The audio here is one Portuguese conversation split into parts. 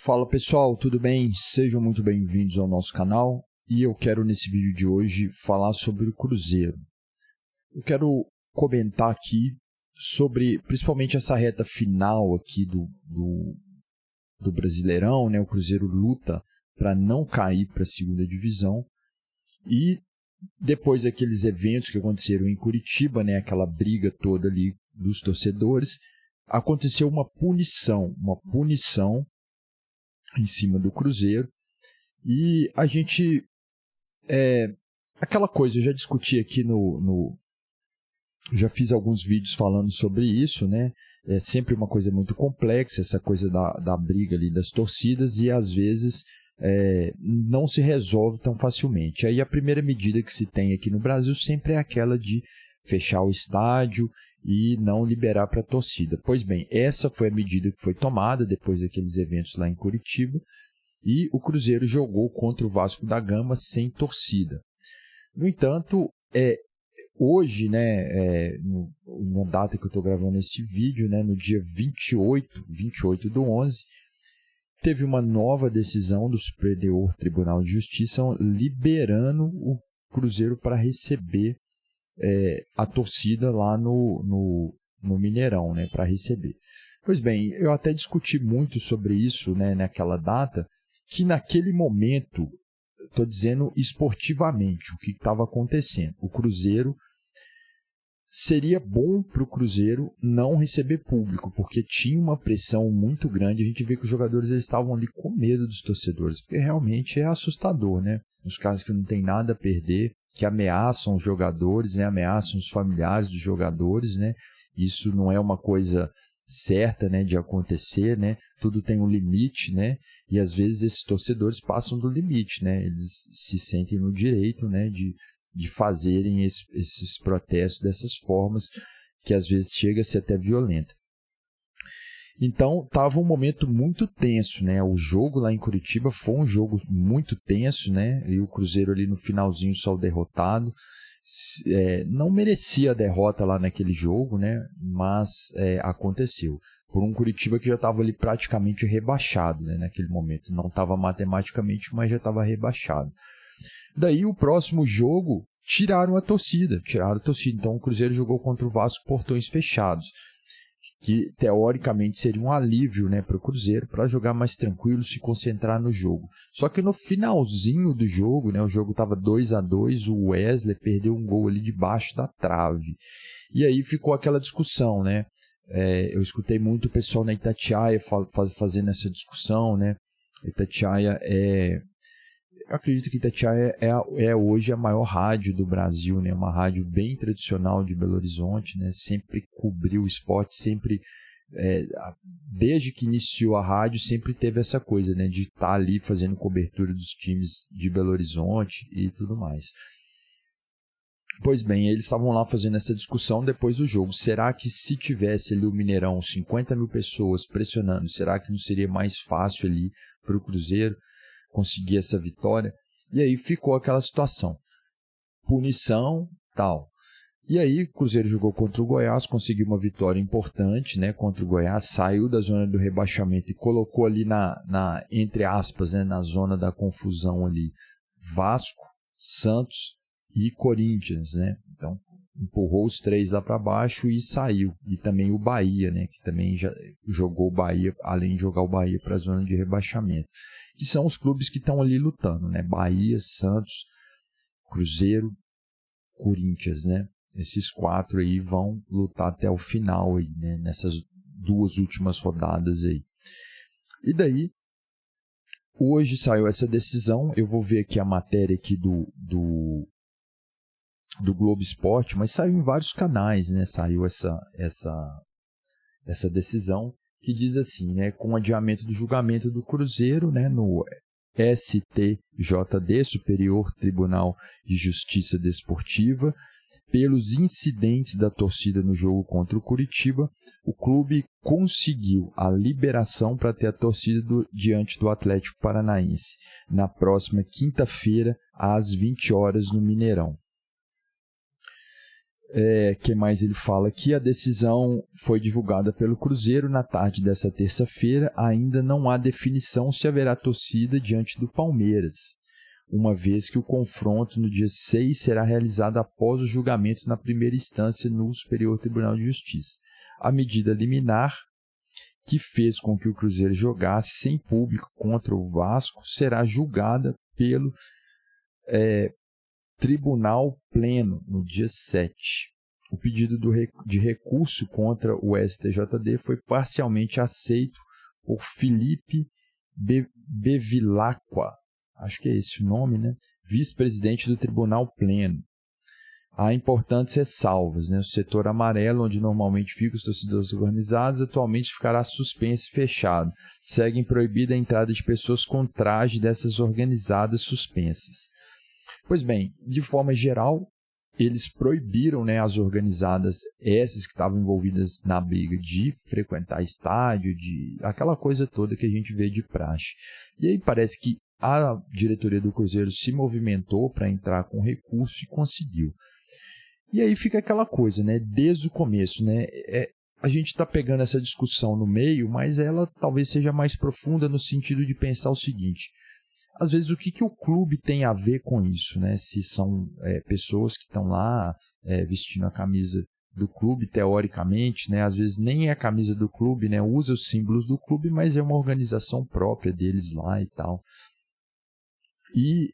Fala pessoal, tudo bem? Sejam muito bem-vindos ao nosso canal e eu quero nesse vídeo de hoje falar sobre o Cruzeiro. Eu quero comentar aqui sobre principalmente essa reta final aqui do Brasileirão, né? O Cruzeiro luta para não cair para a segunda divisão e depois daqueles eventos que aconteceram em Curitiba, né? Aquela briga toda ali dos torcedores, aconteceu uma punição em cima do Cruzeiro, e a gente, aquela coisa, eu já discuti aqui já fiz alguns vídeos falando sobre isso, né? É sempre uma coisa muito complexa, essa coisa da briga ali das torcidas, e às vezes não se resolve tão facilmente. Aí a primeira medida que se tem aqui no Brasil sempre é aquela de fechar o estádio e não liberar para a torcida. Pois bem, essa foi a medida que foi tomada depois daqueles eventos lá em Curitiba, e o Cruzeiro jogou contra o Vasco da Gama sem torcida. No entanto, hoje, né, na data que eu estou gravando esse vídeo, né, no dia 28/11, teve uma nova decisão do Superior Tribunal de Justiça liberando o Cruzeiro para receber a torcida lá no Mineirão, né, para receber. Pois bem, eu até discuti muito sobre isso, né, naquela data, que naquele momento, estou dizendo esportivamente, o que estava acontecendo. O Cruzeiro, seria bom para o Cruzeiro não receber público, porque tinha uma pressão muito grande. A gente vê que os jogadores eles estavam ali com medo dos torcedores, porque realmente é assustador, né? Os caras que não tem nada a perder, que ameaçam os jogadores, né? Ameaçam os familiares dos jogadores, né? Isso não é uma coisa certa, né, de acontecer, né? Tudo tem um limite, né? E às vezes esses torcedores passam do limite, né? Eles se sentem no direito, né, de fazerem esses protestos dessas formas, que às vezes chega a ser até violenta. Então, estava um momento muito tenso, né? O jogo lá em Curitiba foi um jogo muito tenso, né? E o Cruzeiro ali no finalzinho só derrotado. Não merecia a derrota lá naquele jogo, né? Mas aconteceu. Por um Curitiba que já estava ali praticamente rebaixado, né? Naquele momento. Não estava matematicamente, mas já estava rebaixado. Daí o próximo jogo tiraram a torcida. Então o Cruzeiro jogou contra o Vasco portões fechados, que teoricamente seria um alívio, né, para o Cruzeiro, para jogar mais tranquilo, se concentrar no jogo. Só que no finalzinho do jogo, né, o jogo estava 2-2, o Wesley perdeu um gol ali debaixo da trave. E aí ficou aquela discussão, né? Eu escutei muito o pessoal na Itatiaia fazendo essa discussão, né? Itatiaia eu acredito que Itatiaia é hoje a maior rádio do Brasil, né? Uma rádio bem tradicional de Belo Horizonte, né? Sempre cobriu o esporte, sempre, desde que iniciou a rádio, sempre teve essa coisa, né? De estar ali fazendo cobertura dos times de Belo Horizonte e tudo mais. Pois bem, eles estavam lá fazendo essa discussão depois do jogo. Será que se tivesse ali o Mineirão, 50 mil pessoas pressionando, será que não seria mais fácil ali para o Cruzeiro conseguir essa vitória? E aí ficou aquela situação, punição, tal. E aí o Cruzeiro jogou contra o Goiás, conseguiu uma vitória importante, né, contra o Goiás, saiu da zona do rebaixamento e colocou ali entre aspas, né, na zona da confusão ali, Vasco, Santos e Corinthians, né? Então empurrou os três lá para baixo e saiu. E também o Bahia, né, que também já jogou o Bahia, além de jogar o Bahia para a zona de rebaixamento. Que são os clubes que estão ali lutando, né? Bahia, Santos, Cruzeiro, Corinthians, né? Esses quatro aí vão lutar até o final aí, né? Nessas duas últimas rodadas aí. E daí, hoje saiu essa decisão. Eu vou ver aqui a matéria aqui do Globo Esporte, mas saiu em vários canais, né? Saiu essa decisão, que diz assim, né, com o adiamento do julgamento do Cruzeiro, né, no STJD, Superior Tribunal de Justiça Desportiva, pelos incidentes da torcida no jogo contra o Curitiba, o clube conseguiu a liberação para ter a torcida diante do Atlético Paranaense na próxima quinta-feira, às 20 horas, no Mineirão. Que mais ele fala aqui? A decisão foi divulgada pelo Cruzeiro na tarde dessa terça-feira. Ainda não há definição se haverá torcida diante do Palmeiras, uma vez que o confronto no dia 6 será realizado após o julgamento na primeira instância no Superior Tribunal de Justiça. A medida liminar, que fez com que o Cruzeiro jogasse sem público contra o Vasco, será julgada pelo Tribunal Pleno no dia 7. O pedido de recurso contra o STJD foi parcialmente aceito por Felipe Bevilacqua, acho que é esse o nome, né? Vice-presidente do Tribunal Pleno. Há importantes ressalvas, né? O setor amarelo, onde normalmente ficam os torcedores organizados, atualmente ficará suspenso e fechado. Seguem proibida a entrada de pessoas com traje dessas organizadas suspensas. Pois bem, de forma geral, eles proibiram, né, as organizadas, essas que estavam envolvidas na briga, de frequentar estádio, de aquela coisa toda que a gente vê de praxe. E aí parece que a diretoria do Cruzeiro se movimentou para entrar com recurso e conseguiu. E aí fica aquela coisa, né, desde o começo, né, a gente está pegando essa discussão no meio, mas ela talvez seja mais profunda no sentido de pensar o seguinte: às vezes, o que o clube tem a ver com isso, né? Se são pessoas que estão lá vestindo a camisa do clube, teoricamente, né? Às vezes nem é a camisa do clube, né? Usa os símbolos do clube, mas é uma organização própria deles lá e tal. E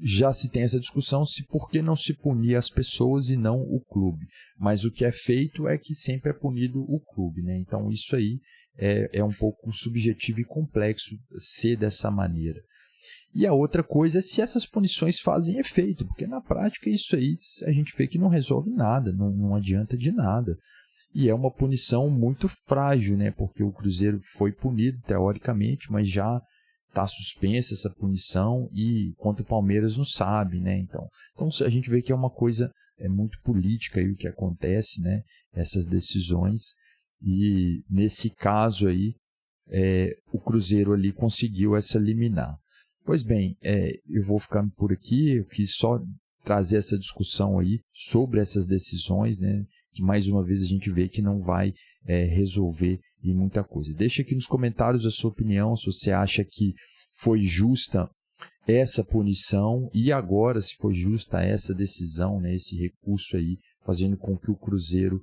já se tem essa discussão se por que não se punir as pessoas e não o clube. Mas o que é feito é que sempre é punido o clube, né? Então isso aí é um pouco subjetivo e complexo ser dessa maneira. E a outra coisa é se essas punições fazem efeito, porque na prática isso aí a gente vê que não resolve nada, não adianta de nada. E é uma punição muito frágil, né? Porque o Cruzeiro foi punido teoricamente, mas já está suspensa essa punição e contra o Palmeiras não sabe, né? Então a gente vê que é uma coisa muito política aí o que acontece, né? Essas decisões. E nesse caso aí, o Cruzeiro ali conseguiu essa liminar. Pois bem, eu vou ficando por aqui, eu quis só trazer essa discussão aí sobre essas decisões, né, que mais uma vez a gente vê que não vai resolver em muita coisa. Deixa aqui nos comentários a sua opinião, se você acha que foi justa essa punição e agora se foi justa essa decisão, né, esse recurso aí, fazendo com que o Cruzeiro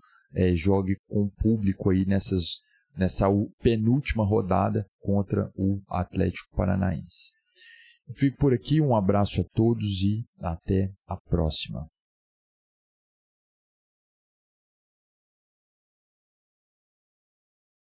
jogue com o público aí nessa penúltima rodada contra o Atlético Paranaense. Eu fico por aqui, um abraço a todos e até a próxima.